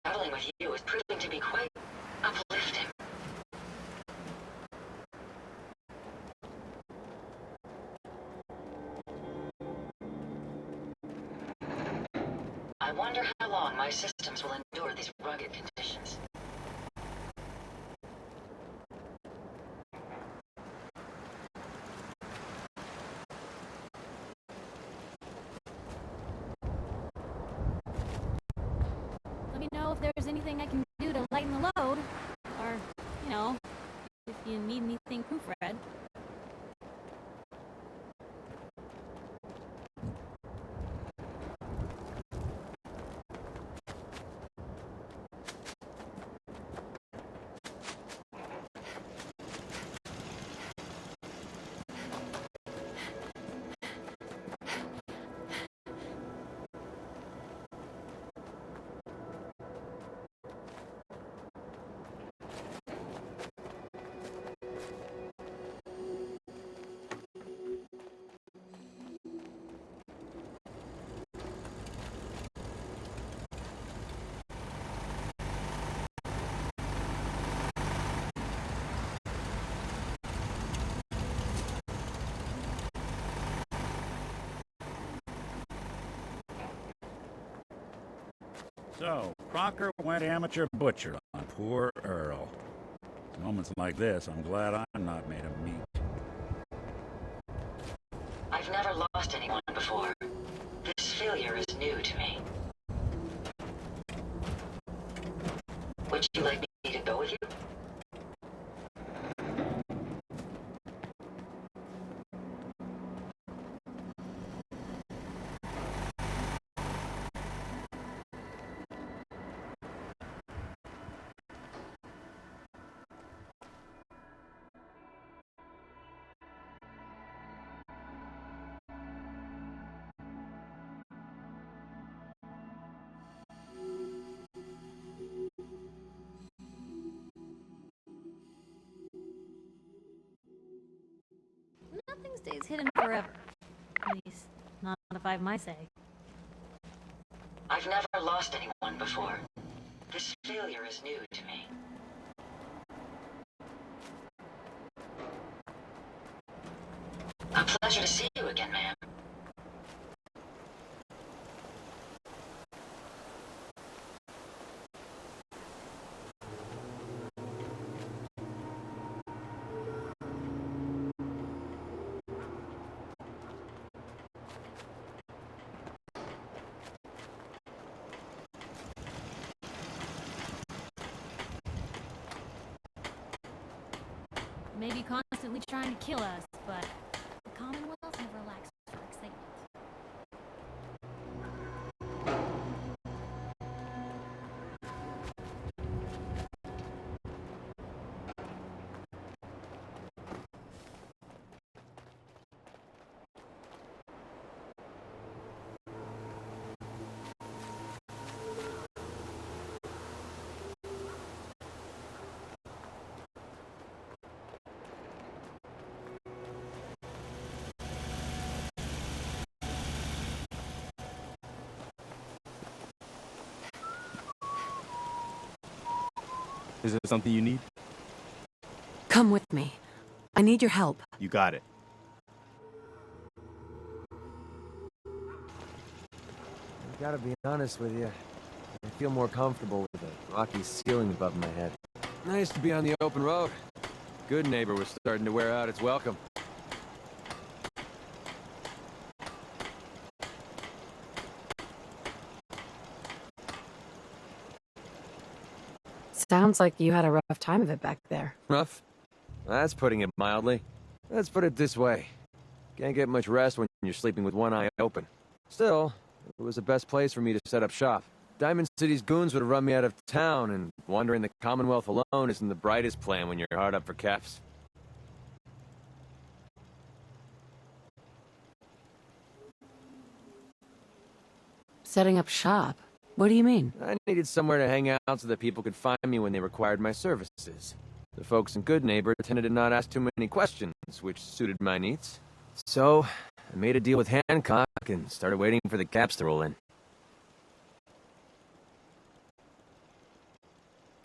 Traveling with you is proving to be quite uplifting. I wonder how long my systems will endure these rugged conditions. Let me know if there's anything I can do to lighten the load. Or, you know, if you need anything proofread. So, Crocker went amateur butcher on poor Earl. Moments like this, I'm glad I'm not made of meat. I've never lost anyone before. This failure is new to me. Would you like me to go with you? Nothing stays hidden forever. At least, not if I have my say. I've never lost anyone before. This failure is new to me. A pleasure to see you again, ma'am. May be constantly trying to kill us, but the Commonwealth never lacks for excitement. Is there something you need? Come with me. I need your help. You got it. I gotta be honest with you. I feel more comfortable with a rocky ceiling above my head. Nice to be on the open road. Good neighbor was starting to wear out its welcome. Sounds like you had a rough time of it back there. Rough? That's putting it mildly. Let's put it this way. Can't get much rest when you're sleeping with one eye open. Still, it was the best place for me to set up shop. Diamond City's goons would have run me out of town, and wandering the Commonwealth alone isn't the brightest plan when you're hard up for caps. Setting up shop? What do you mean? I needed somewhere to hang out so that people could find me when they required my services. The folks in Good Neighbor tended to not ask too many questions, which suited my needs. So, I made a deal with Hancock and started waiting for the caps to roll in.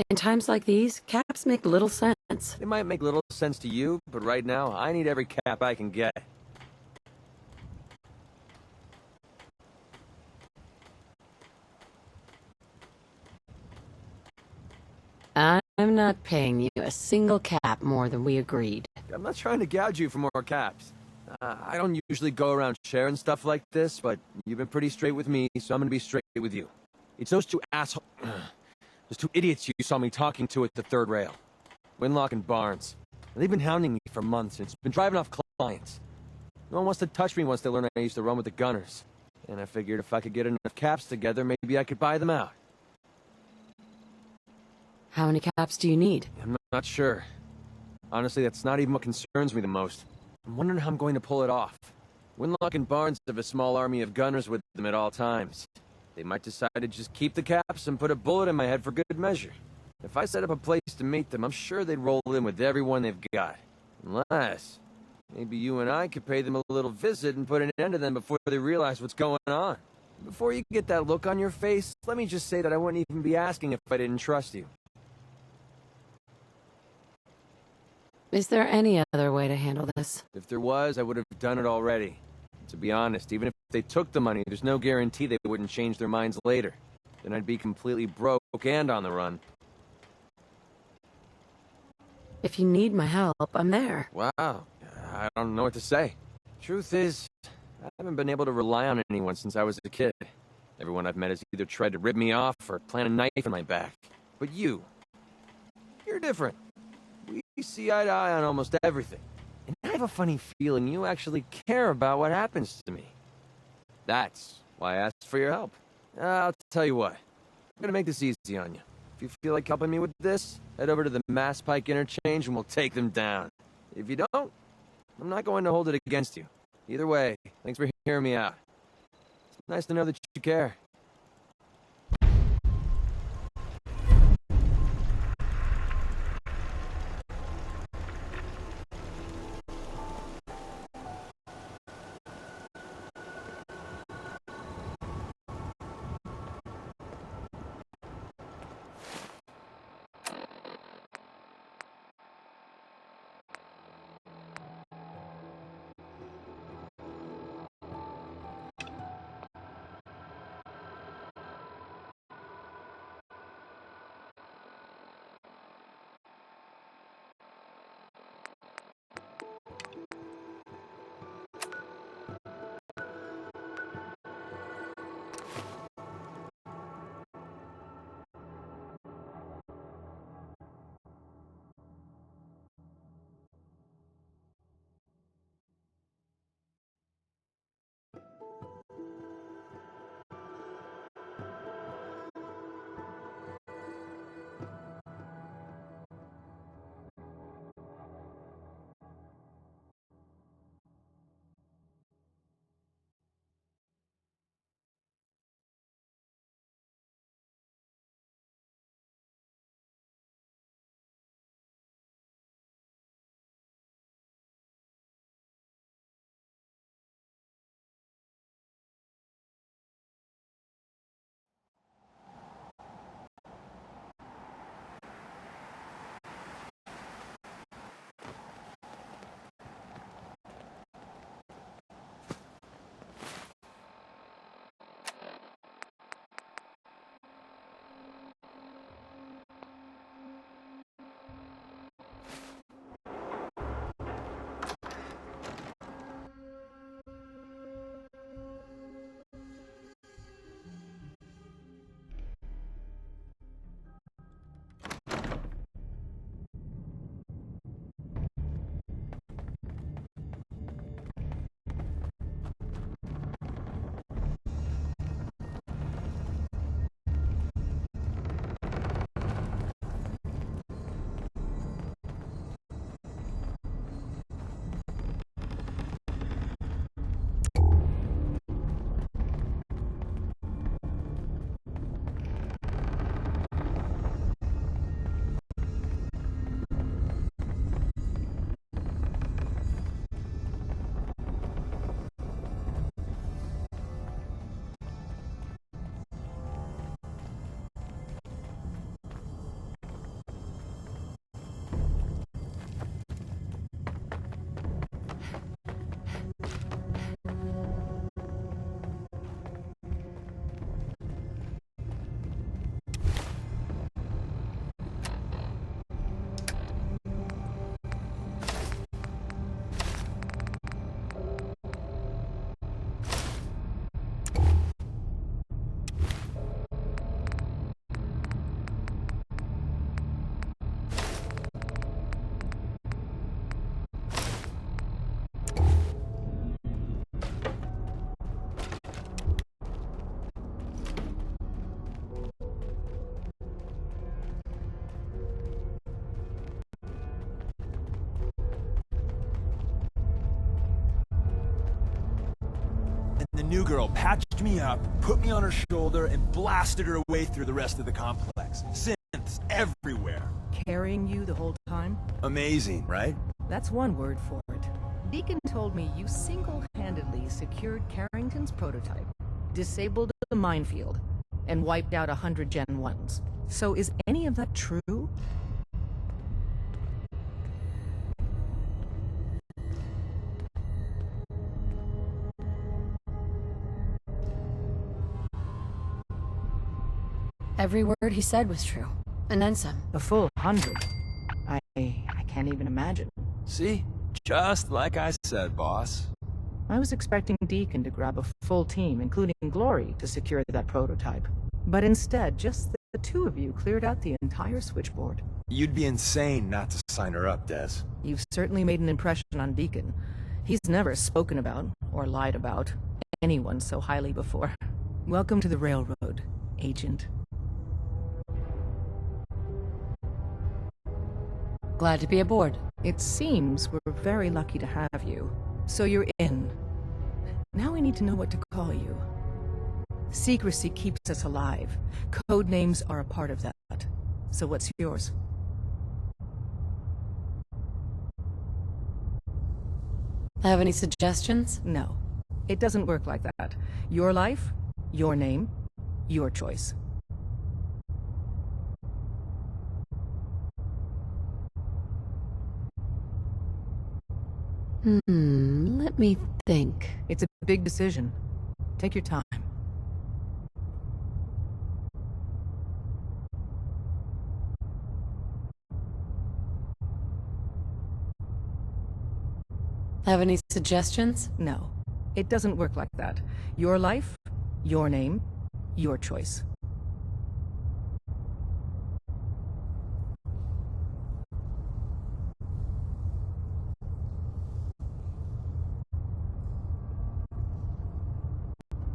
In times like these, caps make little sense. It might make little sense to you, but right now, I need every cap I can get. I'm not paying you a single cap more than we agreed. I'm not trying to gouge you for more caps. I don't usually go around sharing stuff like this, but you've been pretty straight with me, so I'm gonna be straight with you. It's those two those two idiots you saw me talking to at the third rail. Winlock and Barnes. They've been hounding me for months, and it's been driving off clients. No one wants to touch me once they learn I used to run with the Gunners. And I figured if I could get enough caps together, maybe I could buy them out. How many caps do you need? I'm not sure. Honestly, that's not even what concerns me the most. I'm wondering how I'm going to pull it off. Winlock and Barnes have a small army of gunners with them at all times. They might decide to just keep the caps and put a bullet in my head for good measure. If I set up a place to meet them, I'm sure they'd roll in with everyone they've got. Unless, maybe you and I could pay them a little visit and put an end to them before they realize what's going on. Before you get that look on your face, let me just say that I wouldn't even be asking if I didn't trust you. Is there any other way to handle this? If there was, I would have done it already. To be honest, even if they took the money, there's no guarantee they wouldn't change their minds later. Then I'd be completely broke and on the run. If you need my help, I'm there. Wow, I don't know what to say. Truth is, I haven't been able to rely on anyone since I was a kid. Everyone I've met has either tried to rip me off or plant a knife in my back. But you're different. We see eye to eye on almost everything. And I have a funny feeling you actually care about what happens to me. That's why I asked for your help. I'll tell you what. I'm gonna make this easy on you. If you feel like helping me with this, head over to the Mass Pike interchange and we'll take them down. If you don't, I'm not going to hold it against you. Either way, thanks for hearing me out. It's nice to know that you care. new girl patched me up, put me on her shoulder, and blasted her away through the rest of the complex. Synths everywhere. Carrying you the whole time? Amazing, right? That's one word for it. Deacon told me you single-handedly secured Carrington's prototype, disabled the minefield, and wiped out 100 Gen 1s. So is any of that true? Every word he said was true. And then some. A full 100. I can't even imagine. See? Just like I said, boss. I was expecting Deacon to grab a full team, including Glory, to secure that prototype. But instead, just the two of you cleared out the entire switchboard. You'd be insane not to sign her up, Des. You've certainly made an impression on Deacon. He's never spoken about, or lied about, anyone so highly before. Welcome to the Railroad, Agent. Glad to be aboard. It seems we're very lucky to have you. So you're in. Now we need to know what to call you. Secrecy keeps us alive. Code names are a part of that. So what's yours? Have any suggestions? No. It doesn't work like that. Your life, your name, your choice. Let me think. It's a big decision. Take your time. Have any suggestions? No. It doesn't work like that. Your life, your name, your choice.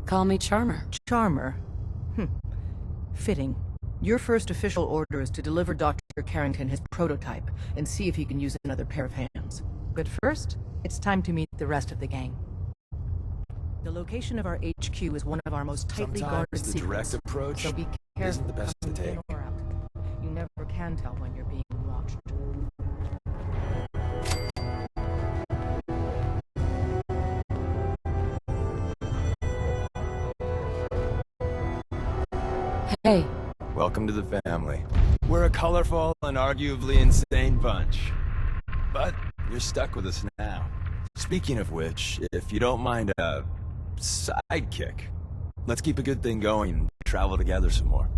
Call me Charmer. Charmer. Fitting. Your first official order is to deliver Dr. Carrington his prototype and see if he can use another pair of hands. But first, it's time to meet the rest of the gang. The location of our HQ is one of our most tightly guarded Sometimes the secrets. direct approach So be careful. isn't the best to take. In or out. You never can tell when you're being watched. Hey, Welcome to the family. We're a colorful and arguably insane bunch. But you're stuck with us now. Speaking of which, if you don't mind a sidekick, let's keep a good thing going and travel together some more.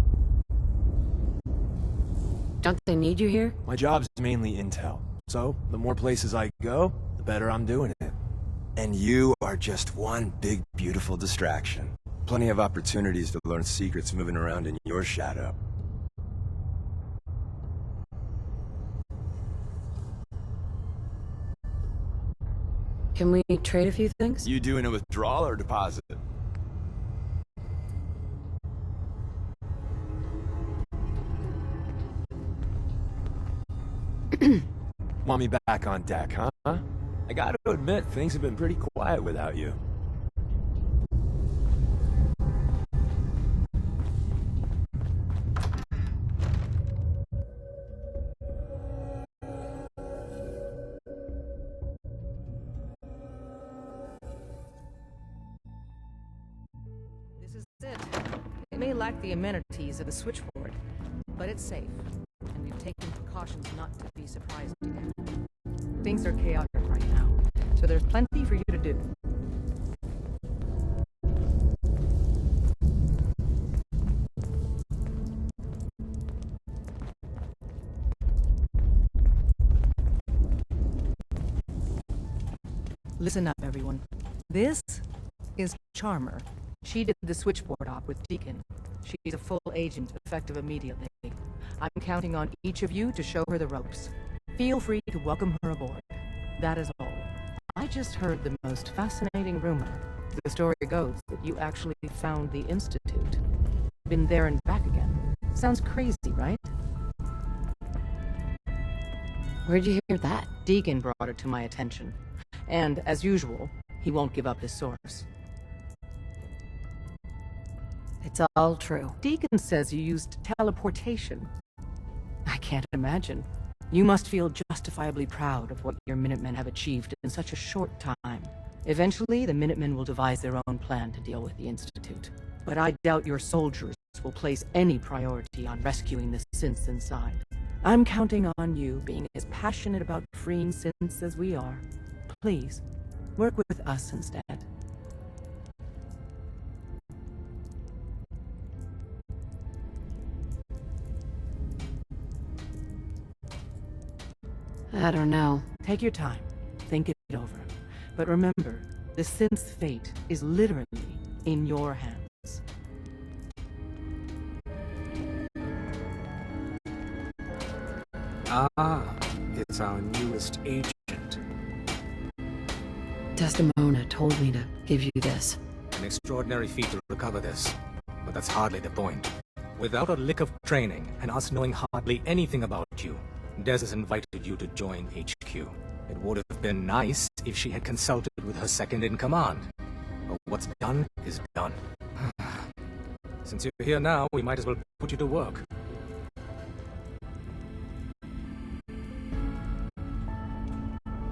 don't they need you here? My job's mainly intel, so the more places I go, the better I'm doing it. And you are just one big, beautiful distraction. Plenty of opportunities to learn secrets moving around in your shadow. Can we trade a few things? You doing a withdrawal or deposit? Want me back on deck, huh? I gotta admit, things have been pretty quiet without you. This is it. It may lack the amenities of the switchboard, but it's safe, and we've taken precautions not to be surprised again. Things are chaotic right now, so there's plenty for you to do. Listen up, everyone. This is Charmer. She did the switchboard op with Deacon. She's a full agent, effective immediately. I'm counting on each of you to show her the ropes. Feel free to welcome her aboard. That is all. I just heard the most fascinating rumor. The story goes that you actually found the Institute. Been there and back again. Sounds crazy, right? Where'd you hear that? Deacon brought it to my attention. And, as usual, he won't give up his source. It's all true. Deacon says you used teleportation. I can't imagine. You must feel justifiably proud of what your Minutemen have achieved in such a short time. Eventually, the Minutemen will devise their own plan to deal with the Institute. But I doubt your soldiers will place any priority on rescuing the synths inside. I'm counting on you being as passionate about freeing synths as we are. Please, work with us instead. I don't know. Take your time. Think it over. But remember, the synth's fate is literally in your hands. Ah, it's our newest agent. Desdemona told me to give you this. An extraordinary feat to recover this. But that's hardly the point. Without a lick of training, and us knowing hardly anything about you, Des has invited you to join HQ. It would have been nice if she had consulted with her second-in-command. But what's done is done. Since you're here now, we might as well put you to work.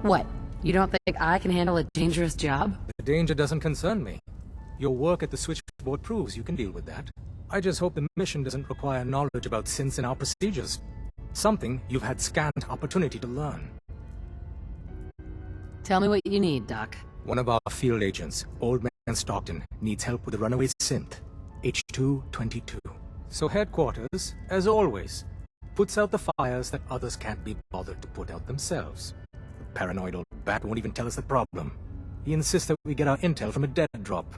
What? You don't think I can handle a dangerous job? The danger doesn't concern me. Your work at the switchboard proves you can deal with that. I just hope the mission doesn't require knowledge about synths and our procedures. Something you've had scant opportunity to learn. Tell me what you need, Doc. One of our field agents, Old Man Stockton, needs help with a runaway synth, H222. So headquarters, as always, puts out the fires that others can't be bothered to put out themselves. The paranoid old bat won't even tell us the problem. He insists that we get our intel from a dead drop.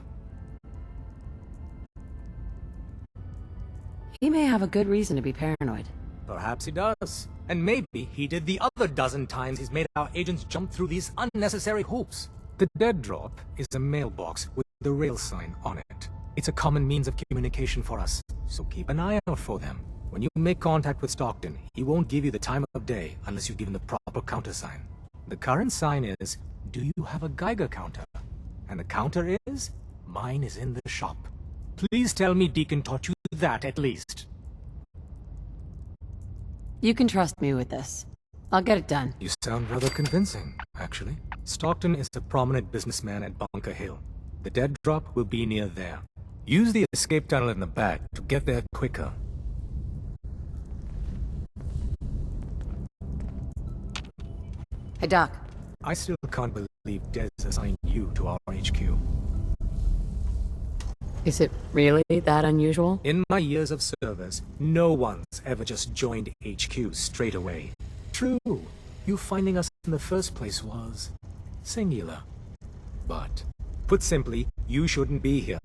He may have a good reason to be paranoid. Perhaps he does. And maybe he did the other dozen times he's made our agents jump through these unnecessary hoops. The dead drop is a mailbox with the rail sign on it. It's a common means of communication for us, so keep an eye out for them. When you make contact with Stockton, he won't give you the time of day unless you give him the proper countersign. The current sign is, do you have a Geiger counter? And the counter is, mine is in the shop. Please tell me Deacon taught you that at least. You can trust me with this. I'll get it done. You sound rather convincing, actually. Stockton is a prominent businessman at Bunker Hill. The dead drop will be near there. Use the escape tunnel in the back to get there quicker. Hey, Doc. I still can't believe Des assigned you to our HQ. Is it really that unusual? In my years of service, no one's ever just joined HQ straight away. True, you finding us in the first place was singular. But, put simply, you shouldn't be here.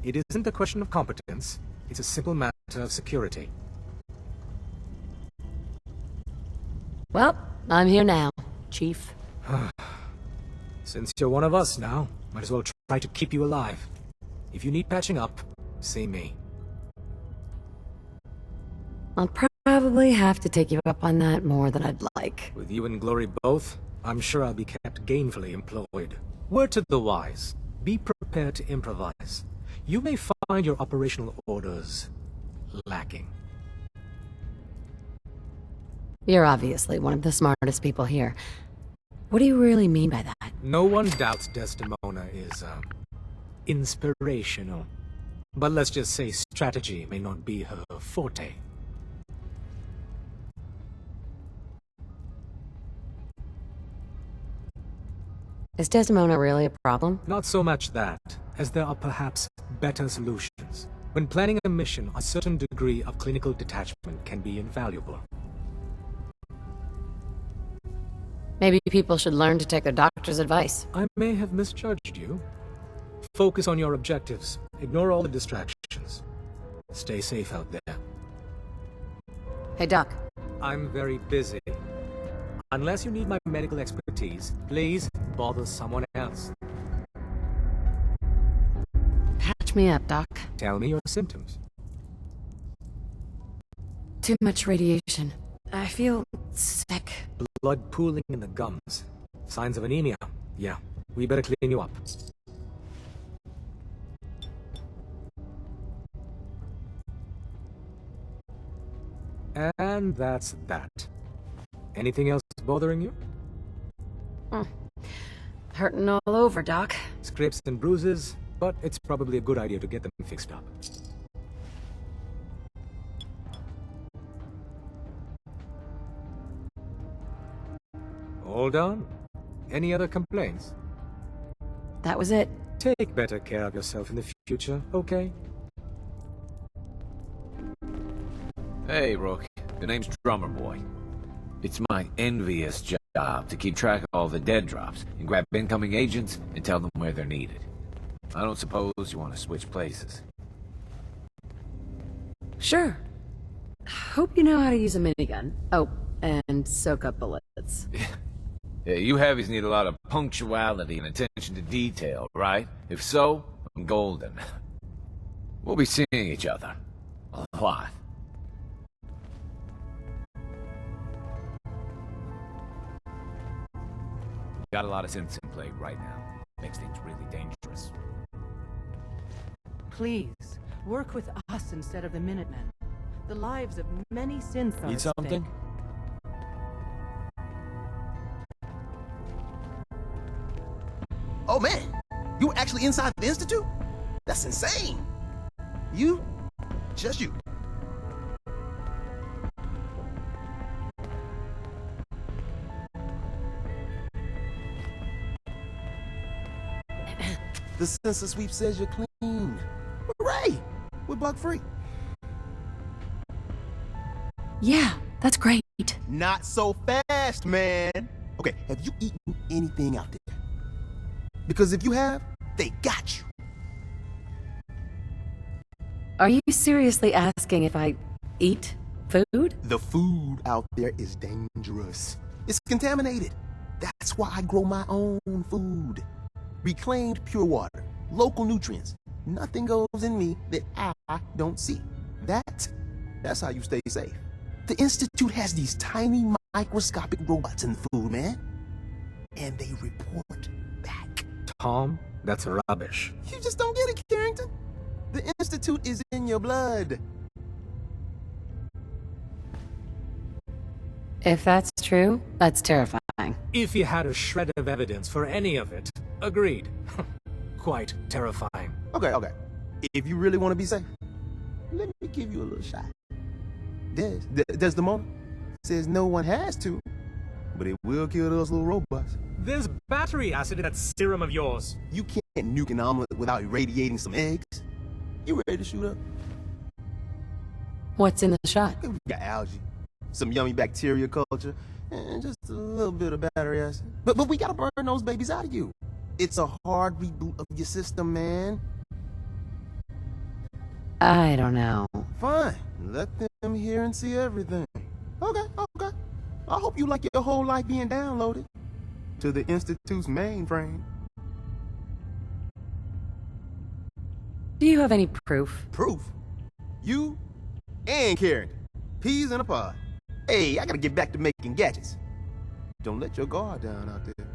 It isn't a question of competence, it's a simple matter of security. Well, I'm here now, Chief. Since you're one of us now, might as well try to keep you alive. If you need patching up, see me. I'll probably have to take you up on that more than I'd like. With you and Glory both, I'm sure I'll be kept gainfully employed. Word to the wise, be prepared to improvise. You may find your operational orders lacking. You're obviously one of the smartest people here. What do you really mean by that? No one doubts Desdemona is, inspirational. But let's just say strategy may not be her forte. Is Desdemona really a problem? Not so much that, as there are perhaps better solutions. When planning a mission, a certain degree of clinical detachment can be invaluable. Maybe people should learn to take their doctor's advice. I may have misjudged you. Focus on your objectives. Ignore all the distractions. Stay safe out there. Hey, Doc. I'm very busy. Unless you need my medical expertise, please bother someone else. Patch me up, Doc. Tell me your symptoms. Too much radiation. I feel sick. Blood pooling in the gums. Signs of anemia. Yeah, we better clean you up. And that's that. Anything else bothering you? Hurting all over, Doc. Scrapes and bruises, but it's probably a good idea to get them fixed up. All done? Any other complaints? That was it. Take better care of yourself in the future, okay? Hey, Rook. The name's Drummer Boy. It's my envious job to keep track of all the dead drops and grab incoming agents and tell them where they're needed. I don't suppose you want to switch places. Sure. Hope you know how to use a minigun. Oh, and soak up bullets. Yeah, you heavies need a lot of punctuality and attention to detail, right? If so, I'm golden. We'll be seeing each other. A lot. Got a lot of sense in play right now. Makes things really dangerous. Please, work with us instead of the Minutemen. The lives of many synths are Need at stake. something? Oh man, you were actually inside the Institute? That's insane. You? Just you. The census sweep says you're clean. Hooray! We're bug-free. Yeah, that's great. Not so fast, man. Okay, have you eaten anything out there? Because if you have, they got you. Are you seriously asking if I eat food? The food out there is dangerous. It's contaminated. That's why I grow my own food. Reclaimed pure water, local nutrients. Nothing goes in me that I don't see. That's how you stay safe. The Institute has these tiny microscopic robots in the food, man. And they report back. Tom, that's rubbish. You just don't get it, Carrington. The Institute is in your blood. If that's true, that's terrifying. If you had a shred of evidence for any of it, agreed. Quite terrifying. Okay. If you really want to be safe, let me give you a little shot. Desdemona says no one has to, but it will kill those little robots. There's battery acid in that serum of yours. You can't nuke an omelet without irradiating some eggs. You ready to shoot up? What's in the shot? We got algae, some yummy bacteria culture, and just a little bit of battery acid. But we gotta burn those babies out of you. It's a hard reboot of your system, man. I don't know. Fine. Let them hear and see everything. Okay. I hope you like your whole life being downloaded to the Institute's mainframe. Do you have any proof? Proof? You and Carrington. Peas in a pod. Hey, I gotta get back to making gadgets. Don't let your guard down out there.